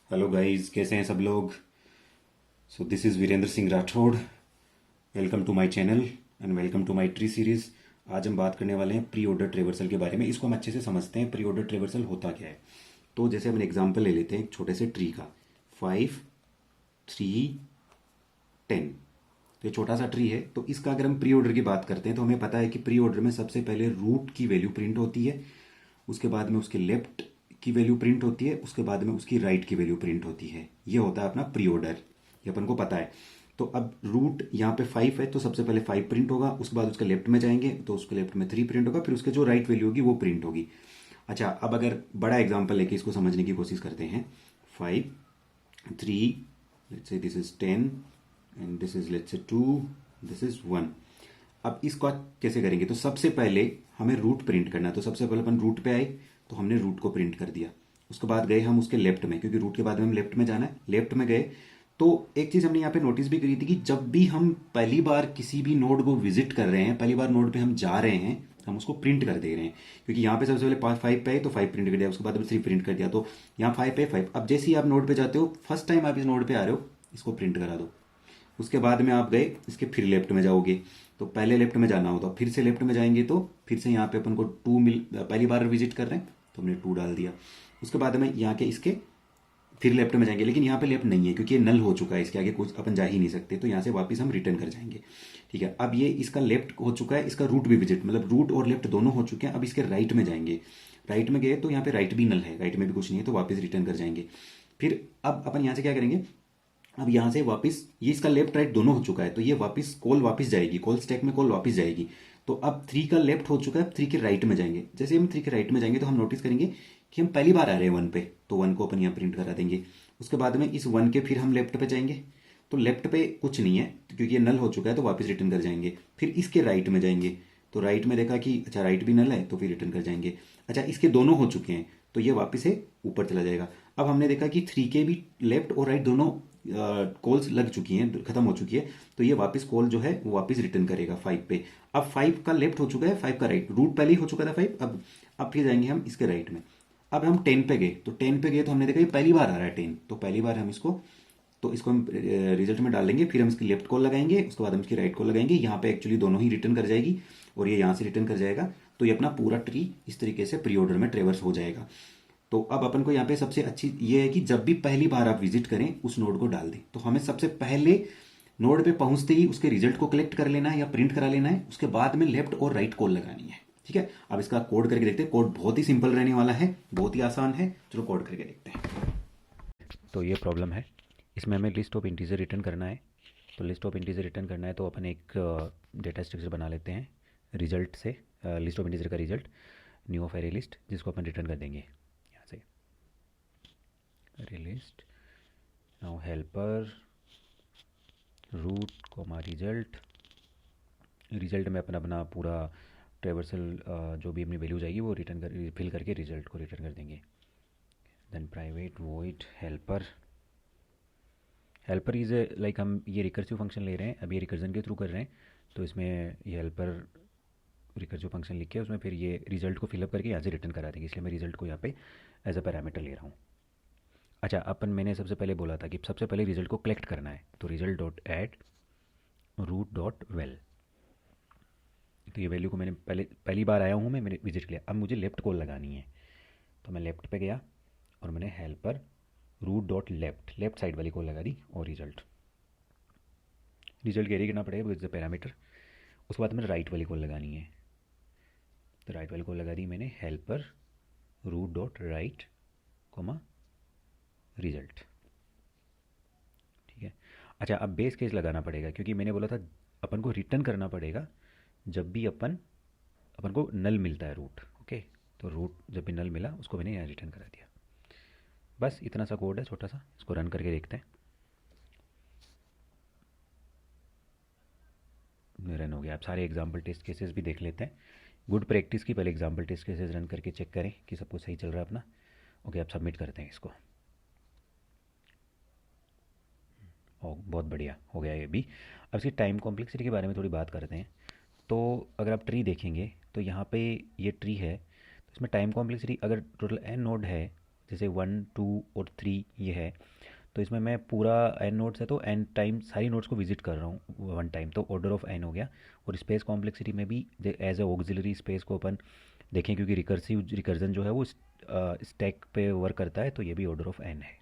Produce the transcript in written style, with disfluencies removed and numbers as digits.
Hello guys, कैसे हैं सब लोग। So this is Virendra Singh Rathore. Welcome to my channel and welcome to my tree series. आज हम बात करने वाले हैं प्री ऑर्डर ट्रेवर्सल के बारे में। इसको हम अच्छे से समझते हैं, प्री ऑर्डर ट्रेवर्सल होता क्या है। तो जैसे हम एग्जांपल ले लेते हैं एक छोटे से ट्री का। 5, 3, 10। तो ये छोटा सा ट्री है, तो इसका अगर हम प्री ऑर्डर की बात करते हैं तो हमें पता है कि प्री ऑर्डर में सबसे पहले रूट की वैल्यू प्रिंट होती है, उसके बाद में उसके लेफ्ट की वैल्यू प्रिंट होती है, उसके बाद में उसकी राइट की वैल्यू प्रिंट होती है। ये होता है अपना प्री ऑर्डर, ये अपन को पता है। तो अब रूट यहाँ पे 5 है तो सबसे पहले 5 प्रिंट होगा, उसके बाद उसके लेफ्ट में जाएंगे तो उसके लेफ्ट में 3 प्रिंट होगा, फिर उसके जो राइट वैल्यू होगी वो प्रिंट होगी। अच्छा, अब अगर बड़ा एग्जाम्पल लेके इसको समझने की कोशिश करते हैं। 5, 3, let's say this is 10 and this is let's say 2, this is 1। अब इसको कैसे करेंगे, तो सबसे पहले हमें रूट प्रिंट करना है। तो सबसे पहले अपन रूट पे आए तो हमने रूट को प्रिंट कर दिया। उसके बाद गए हम उसके लेफ्ट में, क्योंकि रूट के बाद में हम लेफ्ट में जाना है। लेफ्ट में गए तो एक चीज हमने यहाँ पे नोटिस भी करी थी कि जब भी हम पहली बार किसी भी नोड को विजिट कर रहे हैं, पहली बार नोड पे हम जा रहे हैं, हम उसको प्रिंट कर दे रहे हैं। क्योंकि यहाँ पे सबसे पहले 5 पे है तो 5 प्रिंट कर दिया, उसके बाद 3 प्रिंट कर दिया, तो यहाँ 5 पे 5। अब जैसे ही आप नोड पे जाते हो, फर्स्ट टाइम आप इस नोड पे आ रहे हो, इसको प्रिंट करा दो। उसके बाद में आप गए इसके फिर लेफ्ट में जाओगे, तो पहले लेफ्ट में जाना होता, फिर से लेफ्ट में जाएंगे तो फिर से यहाँ पे अपन को 2 मिल, पहली बार विजिट कर रहे हैं तो हमने 2 डाल दिया। उसके बाद में यहाँ के इसके फिर लेफ्ट में जाएंगे, लेकिन यहाँ पे लेफ्ट नहीं है क्योंकि ये नल हो चुका है, इसके आगे कुछ अपन जा ही नहीं सकते, तो यहाँ से वापस हम रिटर्न कर जाएंगे। ठीक है, अब ये इसका लेफ्ट हो चुका है, इसका रूट भी विजिट, मतलब रूट और लेफ्ट दोनों हो चुके हैं। अब इसके राइट में जाएंगे, राइट में गए तो यहाँ पे राइट भी नल है, राइट में भी कुछ नहीं है, तो वापस रिटर्न कर जाएंगे। फिर अब अपन यहाँ से क्या करेंगे, अब यहाँ से वापस ये इसका लेफ्ट राइट दोनों हो चुका है, तो ये वापस कॉल वापस जाएगी, कॉल स्टैक में कॉल वापस जाएगी। तो अब 3 का लेफ्ट हो चुका है, अब 3 के राइट में जाएंगे। जैसे हम 3 के राइट में जाएंगे तो हम नोटिस करेंगे कि हम पहली बार आ रहे हैं 1 पे, तो 1 को अपन यहाँ प्रिंट करा देंगे। उसके बाद में इस 1 के फिर हम लेफ्ट पे जाएंगे, तो लेफ्ट पे कुछ नहीं है क्योंकि ये नल हो चुका है, तो वापस रिटर्न कर जाएंगे। फिर इसके राइट में जाएंगे, तो राइट में देखा कि अच्छा राइट भी नल है, तो फिर रिटर्न कर जाएंगे। अच्छा, इसके दोनों हो चुके हैं तो ये वापस से ऊपर चला जाएगा। अब हमने देखा कि 3 के भी लेफ्ट और राइट दोनों कॉल्स लग चुकी हैं, खत्म हो चुकी है, तो ये वापस कॉल जो है वो वापस रिटर्न करेगा 5 पे। अब 5 का लेफ्ट हो चुका है, 5 का राइट, रूट पहले ही हो चुका था 5। अब फिर जाएंगे हम इसके राइट में। अब हम 10 पे गए, तो 10 पे गए तो हमने देखा ये पहली बार आ रहा है 10, तो पहली बार हम इसको, तो इसको हम रिजल्ट में डाल देंगे। फिर हम इसकी लेफ्ट कॉल लगाएंगे, उसके बाद हम इसकी राइट कॉल लगाएंगे। यहाँ पे एक्चुअली दोनों ही रिटर्न कर जाएगी और ये यहाँ से रिटर्न कर जाएगा। तो ये अपना पूरा ट्री इस तरीके से प्री ऑर्डर में ट्रेवर्स हो जाएगा। तो अब अपन को यहाँ पे सबसे अच्छी ये है कि जब भी पहली बार आप विजिट करें उस नोड को डाल दें, तो हमें सबसे पहले नोड पे पहुंचते ही उसके रिजल्ट को कलेक्ट कर लेना है या प्रिंट करा लेना है। उसके बाद में लेफ्ट और राइट कॉल लगानी है। ठीक है, अब इसका कोड करके देखते हैं। कोड बहुत ही सिंपल रहने वाला है, बहुत ही आसान है। चलो कोड करके देखते हैं। तो ये प्रॉब्लम है, इसमें हमें लिस्ट ऑफ इंटीजर रिटर्न करना है। तो लिस्ट ऑफ इंटीजर रिटर्न करना है तो अपन एक डेटा स्ट्रक्चर बना लेते हैं रिजल्ट से, लिस्ट ऑफ इंटीजर का result, new of array list, जिसको अपन रिटर्न कर देंगे यहाँ से array list. Now helper root comma result, result में अपन अपना पूरा ट्रेवर्सल जो भी अपनी वैल्यू जाएगी वो रिटर्न कर फिल करके रिजल्ट को रिटर्न कर देंगे। Then private void helper, helper is like हम ये रिकर्सिव फंक्शन ले रहे हैं, अब ये रिकर्जन के थ्रू कर रहे हैं, तो इसमें ये हेल्पर रिकर्सिव फंक्शन लिख के उसमें फिर ये रिजल्ट को फिलअप करके यहाँ से रिटर्न करा देंगे, इसलिए मैं रिजल्ट को यहाँ पे एज अ पैरामीटर ले रहा हूँ। अच्छा, अपन मैंने सबसे पहले बोला था कि सबसे पहले रिजल्ट को कलेक्ट करना है, तो result dot add root dot val. तो ये वैल्यू को मैंने पहली बार आया हूँ मैं, मैंने विजिट किया, अब मुझे लेफ्ट कॉल लगानी है, तो मैं लेफ्ट पे गया और मैंने helper root dot left, left side वाली कॉल लगा दी और रिजल्ट, रिजल्ट कैरी करना पड़ेगा विद द पैरामीटर। उसके बाद मैंने राइट वाली कॉल लगानी है, तो राइट वाली कॉल लगा दी मैंने helper root dot right comma result. ठीक है, अच्छा अब बेस केस लगाना पड़ेगा क्योंकि मैंने बोला था अपन को रिटर्न करना पड़ेगा जब भी अपन अपन को नल मिलता है रूट। ओके, तो रूट जब भी नल मिला उसको मैंने यहाँ रिटर्न करा दिया। बस इतना सा कोड है छोटा सा, इसको रन करके देखते हैं। रन हो गया। आप सारे एग्जाम्पल टेस्ट केसेस भी देख लेते हैं, गुड प्रैक्टिस की पहले एग्जाम्पल टेस्ट केसेस रन करके चेक करें कि सब कुछ सही चल रहा है अपना। ओके, आप सबमिट करते हैं इसको। ओ बहुत बढ़िया हो गया ये भी। अब इसकी टाइम कॉम्प्लेक्सिटी के बारे में थोड़ी बात करते हैं। तो अगर आप ट्री देखेंगे तो यहाँ पे ये ट्री है, तो इसमें टाइम कॉम्प्लेक्सिटी अगर टोटल एन नोड है जैसे 1 2 और 3 ये है, तो इसमें मैं पूरा n नोड्स है तो n टाइम सारी नोड्स को विजिट कर रहा हूँ वन टाइम, तो ऑर्डर ऑफ n हो गया। और स्पेस कॉम्प्लेक्सिटी में भी एज ए ऑक्सिलरी स्पेस को अपन देखें, क्योंकि रिकर्सिव रिकर्जन जो है वो स्टैक पे वर्क करता है, तो ये भी ऑर्डर ऑफ n है।